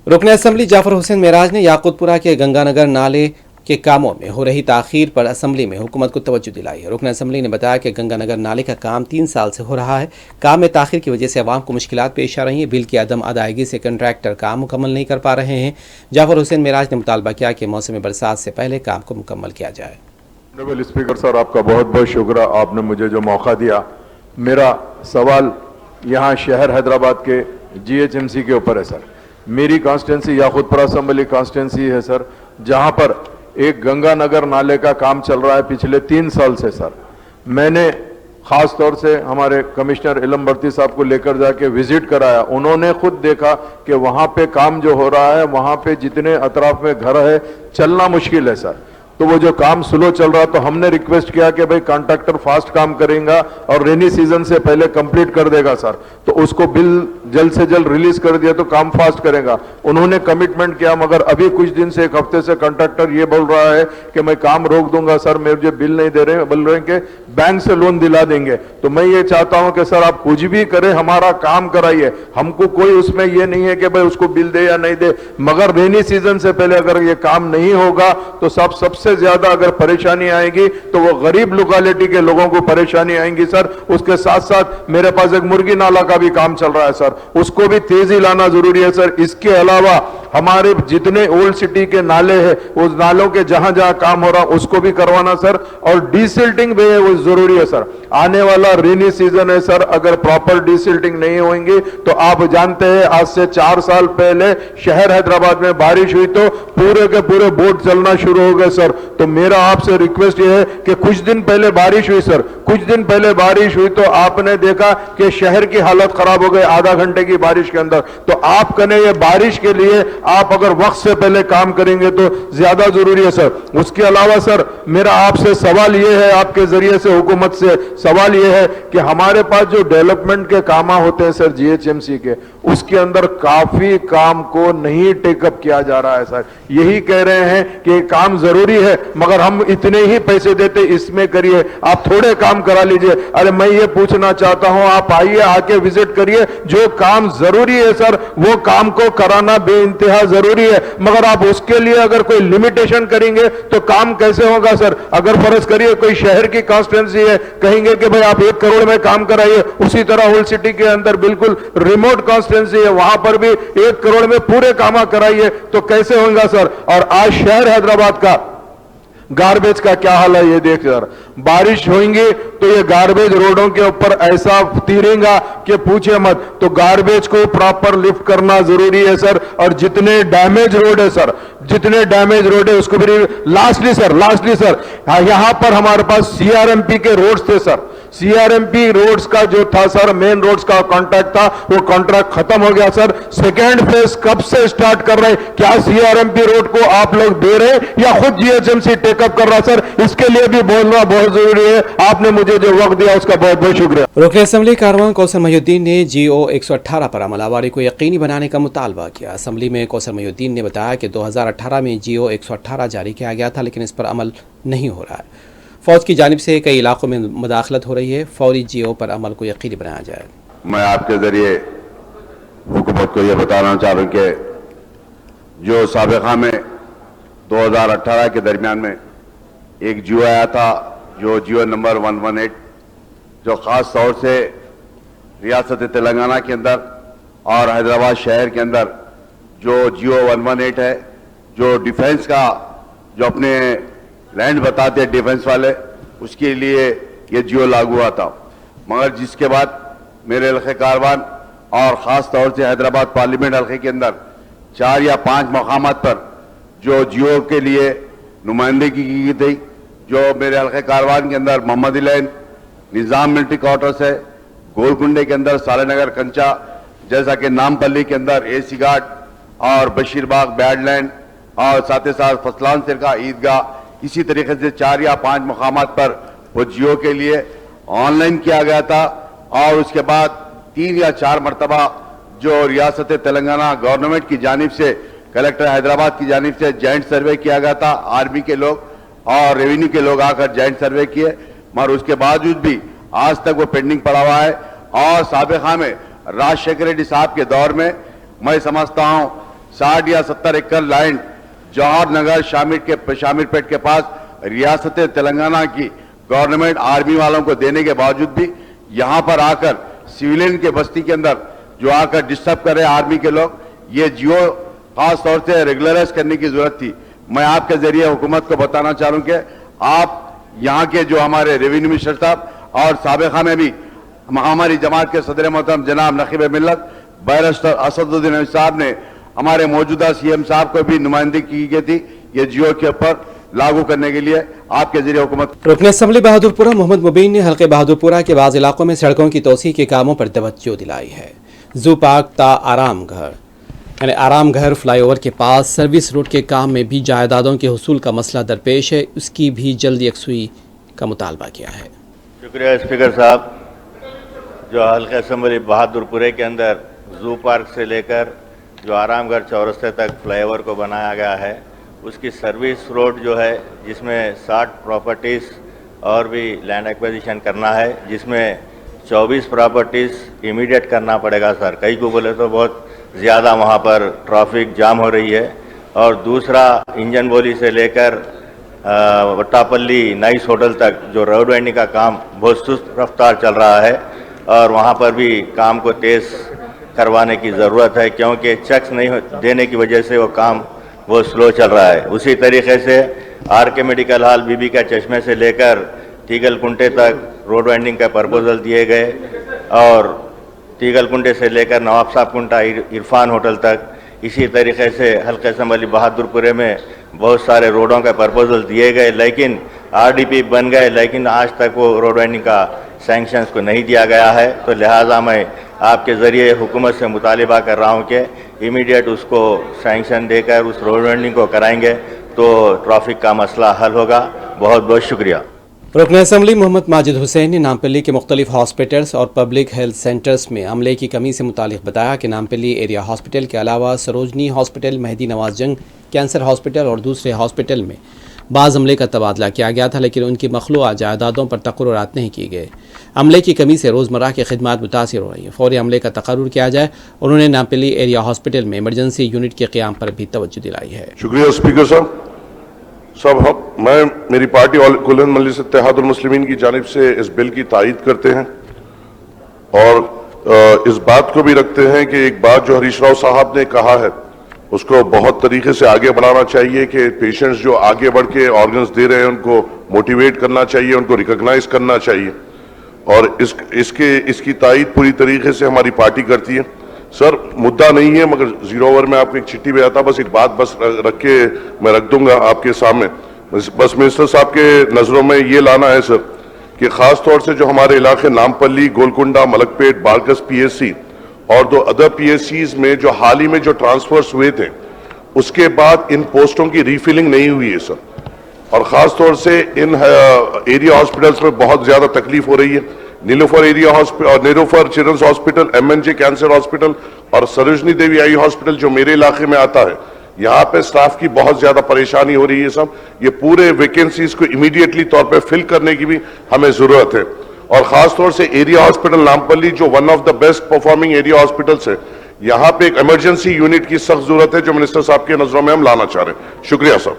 रुकन असम्बली जाफर हुसैन मेराज ने याकूतपुरा के गंगानगर नाले के कामों में हो रही ताखीर पर असम्बली में हुकूमत को तवज्जो दिलाई है। रुकन असम्बली ने बताया कि गंगानगर नाले का काम 3 साल से हो रहा है। काम में ताखीर की वजह से अवाम को मुश्किलात पेश आ रही हैं। बिल की अदम अदायगी से कंट्रैक्टर काम मुकम्मल नहीं कर पा रहे हैं। जाफर हुसैन मेराज ने मुतालबा किया कि मौसम बरसात से पहले काम को मुकम्मल किया जाए। स्पीकर सर, आपका बहुत बहुत शुक्रिया, आपने मुझे जो मौका दिया। मेरा सवाल यहाँ शहर हैदराबाद के GHMC के ऊपर है सर। मेरी कॉन्स्टिट्यूंसी याकूतपुरा असम्बली कॉन्स्टिट्यूंसी है सर, जहाँ पर एक गंगानगर नाले का काम चल रहा है पिछले 3 साल से सर। मैंने खास तौर से हमारे कमिश्नर इलम बर्ती साहब को लेकर जाके विजिट कराया। उन्होंने खुद देखा कि वहाँ पे काम जो हो रहा है, वहाँ पे जितने अतराफ में घर है, चलना मुश्किल है सर। तो वो जो काम स्लो चल रहा, तो हमने रिक्वेस्ट किया कि भाई कॉन्ट्रैक्टर फास्ट काम करेगा और रेनी सीजन से पहले कंप्लीट कर देगा सर, तो उसको बिल जल्द से जल्द रिलीज कर दिया तो काम फास्ट करेगा। उन्होंने कमिटमेंट किया, मगर अभी कुछ दिन से, 1 हफ्ते से कॉन्ट्रैक्टर ये बोल रहा है कि मैं काम रोक दूंगा सर, मुझे बिल नहीं दे रहे, बोल रहे हैं कि बैंक से लोन दिला देंगे। तो मैं ये चाहता हूं कि सर आप कुछ भी करें, हमारा काम कराइए। हमको कोई उसमें ये नहीं है कि भाई उसको बिल दे या नहीं दे, मगर रेनी सीजन से पहले अगर ये काम नहीं होगा तो सबसे ज्यादा अगर परेशानी आएगी तो वो गरीब लोकेलिटी के लोगों को परेशानी आएंगी सर। उसके साथ साथ मेरे पास एक मुर्गी नाला का भी काम चल रहा है सर, उसको भी तेजी लाना जरूरी है सर। इसके अलावा हमारे जितने ओल्ड सिटी के नाले हैं, उस नालों के जहां जहां काम हो रहा उसको भी करवाना सर, और डीसिल्टिंग भी है वो जरूरी है सर। आने वाला रेनी सीजन है सर, अगर प्रॉपर डीसिल्टिंग नहीं होंगी तो आप जानते हैं आज से 4 साल पहले शहर हैदराबाद में बारिश हुई तो पूरे के पूरे बोट चलना शुरू हो गए सर। तो मेरा आपसे रिक्वेस्ट ये है कि कुछ दिन पहले बारिश हुई सर, कुछ दिन पहले बारिश हुई तो आपने देखा कि शहर की हालत खराब हो गई आधा घंटे की बारिश के अंदर। तो आप कने ये बारिश के लिए आप अगर वक्त से पहले काम करेंगे तो ज्यादा जरूरी है सर। उसके अलावा सर मेरा आपसे सवाल ये है, आपके जरिए से हुकूमत से सवाल ये है कि हमारे पास जो डेवलपमेंट के काम होते हैं सर GHMC के, उसके अंदर काफी काम को नहीं टेकअप किया जा रहा है सर। यही कह रहे हैं कि काम जरूरी है मगर हम इतने ही पैसे देते, इसमें करिए, आप थोड़े काम करा लीजिए। अरे मैं ये पूछना चाहता हूं, आप आइए, आके विजिट करिए, जो काम जरूरी है सर वो काम को कराना बेइंतहा जरूरी है, मगर आप उसके लिए अगर कोई लिमिटेशन करेंगे तो काम कैसे होगा सर। अगर फर्ज करिए कोई शहर की कॉन्स्टिट्यूंसी है, कहेंगे कि भाई आप 1 करोड़ में काम कराइए, उसी तरह ओल्ड सिटी के अंदर बिल्कुल रिमोट कॉन्स्टिट्यूंसी है, वहां पर भी 1 करोड़ में पूरे काम कराइए, तो कैसे होगा सर। और आज शहर हैदराबाद का गार्बेज का क्या हाल है ये देख सर। बारिश होंगी तो ये गार्बेज रोडों के ऊपर ऐसा तीरेगा कि पूछे मत। तो गार्बेज को प्रॉपर लिफ्ट करना जरूरी है सर, और जितने डैमेज रोड है सर, जितने डैमेज रोड है उसको भी लास्टली सर यहां पर हमारे पास CRMP के रोड्स थे सर। CRMP रोड्स का जो था सर, मेन रोड्स का कॉन्ट्रैक्ट था, वो कॉन्ट्रैक्ट खत्म हो गया सर। सेकेंड फेज कब से स्टार्ट कर रहे हैं? क्या CRMP रोड को आप लोग दे रहे हैं या खुद GHMC टेकअप कर रहा सर? इसके लिए भी बोलना बहुत जरूरी है। आपने मुझे जो वक्त दिया उसका बहुत बहुत शुक्रिया। रुकन असम्बली कारवान कौसर महिउद्दीन ने GO 118 पर अमलावरी को यकीनी बनाने का मुतालबा किया। असम्बली में कौसर महिउद्दीन ने बताया कि 2018 में GO 118 जारी किया गया था, लेकिन इस पर अमल नहीं हो रहा है। फौज की जानिब से कई इलाकों में मुदाखलत हो रही है, फौरी GO पर अमल को यकीनी बनाया जाए। मैं आपके जरिए हुकूमत को यह बताना चाह रहा हूं कि जो साबिक़ा में 2018 के दरमियान में एक GO आया था, जो GO नंबर 118, जो ख़ास तौर से रियासत तेलंगाना के अंदर और हैदराबाद शहर के अंदर जो GO 118 है, जो डिफेंस का जो अपने लैंड बताते हैं डिफेंस वाले, उसके लिए ये GO लागू हुआ था। मगर जिसके बाद मेरे हल्के कारवान और ख़ास तौर से हैदराबाद पार्लियामेंट हल्के के अंदर 4 या 5 मकामात पर जो GO के लिए नुमाइंदगी की गई, जो मेरे हल्के कारवान के अंदर मोहम्मदी लैन, निज़ाम मिलिट्री क्वार्टर्स है, गोलकुंडे के अंदर सालेनगर कंचा, जैसा कि नामपल्ली के अंदर AC घाट और बशीरबाग बैडलैंड, और साथ ही साथ फसलान सिरका ईदगाह, इसी तरीके से 4 या 5 मकामात पर वो GO के लिए ऑनलाइन किया गया था। और उसके बाद 3 या 4 मरतबा जो रियासत तेलंगाना गवर्नमेंट की जानिब से, कलेक्टर हैदराबाद की जानिब से जॉइंट सर्वे किया गया था। आर्मी के लोग और रेवेन्यू के लोग आकर जॉइंट सर्वे किए, मगर उसके बावजूद भी आज तक वो पेंडिंग पड़ा हुआ है। और साबिक़ा में राजशेखर रेड्डी साहब के दौर में मैं समझता हूँ 60 या 70 एकड़ लैंड जवाहर नगर शामिर पेट के पास रियासत तेलंगाना की गवर्नमेंट आर्मी वालों को देने के बावजूद भी यहाँ पर आकर सिविलियन के बस्ती के अंदर जो आकर डिस्टर्ब कर रहे आर्मी के लोग, ये जियो खास तौर से रेगुलराइज करने की जरूरत थी। मैं आपके जरिए हुकूमत को बताना चाह रहा हूँ कि आप यहाँ के जो हमारे रेवेन्यू मिनिस्टर साहब और साबिका में भी हमारी जमात के सदर मोहतरम जनाब नकीब मिल्लत बैरिस्टर असदुद्दीन साहब ने हमारे मौजूदा सीएम साहब को भी नुमाइंदगी की गई थी ये जियो के ऊपर लागू करने के लिए। आपके जरिए हुकूमत रुकन असम्बली बहादुरपुरा मोहम्मद मुबीन ने हल्के बहादुरपुरा के बाज़ इलाकों में सड़कों की तोसी के कामों पर तवज्जो दिलाई है। जू पार्क ता आराम घर फ्लाईओवर के पास सर्विस रोड के काम में भी जायदादों के हुसूल का मसला दरपेश है, उसकी भी जल्द यकसुई का मुतालबा किया है। शुक्रिया स्पीकर साहब। जो हल्के असम्बली बहादुरपुरे के अंदर जू पार्क से लेकर जो आराम घर चौरस्ते तक फ्लाईओवर को बनाया गया है, उसकी सर्विस रोड जो है जिसमें 60 प्रॉपर्टीज़ और भी लैंड एक्विजिशन करना है, जिसमें 24 प्रॉपर्टीज़ इमीडिएट करना पड़ेगा सर। कई को बोले तो बहुत ज़्यादा वहाँ पर ट्रैफिक जाम हो रही है। और दूसरा इंजन बोली से लेकर वट्टापल्ली नाइस होटल तक जो रोड वाइंडिंग का काम बहुत सुस्त रफ्तार चल रहा है और वहाँ पर भी काम को तेज़ करवाने की ज़रूरत है, क्योंकि चेक्स नहीं देने की वजह से वो काम बहुत स्लो चल रहा है। उसी तरीके से आर.के. मेडिकल हॉल बीबी का चश्मे से लेकर तीगल कुंटे तक रोड वाइंडिंग का प्रपोजल दिए गए और तीगल कुंटे से लेकर नवाब साहब कुंटा इरफान होटल तक। इसी तरीके से हल्के असम्बली बहादुरपुरे में बहुत सारे रोडों का प्रपोजल दिए गए, लेकिन आरडीपी बन गए, लेकिन आज तक वो रोड वाइंडिंग का सैंक्शंस को नहीं दिया गया है। तो लिहाजा मैं आपके ज़रिए हुकूमत से मुतालिबा कर रहा हूँ कि इमीडिएट उसको सैंक्शन देकर उस रोड वाइंडिंग को कराएंगे तो ट्रैफिक का मसला हल होगा। बहुत बहुत शुक्रिया। रुकन असम्बली मोहम्मद माजिद हुसैन ने नामपल्ली के मुख्तलिफ हॉस्पिटल्स और पब्लिक हेल्थ सेंटर्स में अमले की कमी से मुतालिक बताया कि नामपल्ली एरिया हॉस्पिटल के अलावा सरोजनी हॉस्पिटल, मेहदी नवाज जंग कैंसर हॉस्पिटल और दूसरे हॉस्पिटल में बाज़ अमले का तबादला किया गया था, लेकिन उनकी मखलूआ जायदादों पर तकर्रुरात नहीं किए गए। अमले की कमी से रोज़मर्रा की खिदमात मुतासिर हो रही है। फौरी अमले का तकर्रुर किया जाए। उन्होंने नामपल्ली एरिया हॉस्पिटल में इमरजेंसी यूनिट के क़याम पर भी तवज्जो दिलाई है। शुक्रिया स्पीकर साहब। मेरी पार्टी कुल हिंद मजलिस इत्तेहादुल मुस्लिमीन की जानिब से इस बिल की तायीद करते हैं और इस बात को भी रखते हैं कि एक बात जो हरीश राव साहब ने कहा है उसको बहुत तरीके से आगे बढ़ाना चाहिए कि पेशेंट्स जो आगे बढ़ के ऑर्गन्स दे रहे हैं उनको मोटिवेट करना चाहिए, उनको रिकॉग्नाइज करना चाहिए और इसकी तायीद पूरी तरीके से हमारी पार्टी करती है। सर मुद्दा नहीं है, मगर जीरो ओवर में आपको एक चिट्ठी भेजा था, बस एक बात रख के मैं रख दूंगा आपके सामने। बस मिनिस्टर साहब के नज़रों में ये लाना है सर कि ख़ास तौर से जो हमारे इलाके नामपल्ली, गोलकुंडा, मलकपेट, बारकस पीएससी और दो अदर पीएससीज में जो हाल ही में जो ट्रांसफर्स हुए थे उसके बाद इन पोस्टों की रीफिलिंग नहीं हुई है सर। और ख़ास तौर से इन एरिया हॉस्पिटल्स में बहुत ज़्यादा तकलीफ हो रही है। नीलोफर एरिया हॉस्पिटल और Niloufer children's hospital, MNJ cancer hospital और सरोजनी देवी आई हॉस्पिटल जो मेरे इलाके में आता है, यहाँ पे स्टाफ की बहुत ज्यादा परेशानी हो रही है। सब ये पूरे वैकेंसीज को इमीडिएटली तौर पे फिल करने की भी हमें जरूरत है। और खास तौर से एरिया हॉस्पिटल नामपल्ली जो one of the best performing area hospitals है, यहाँ पे एक इमरजेंसी यूनिट की सख्त जरूरत है जो मिनिस्टर साहब के नजरों में हम लाना चाह रहे हैं। शुक्रिया साहब।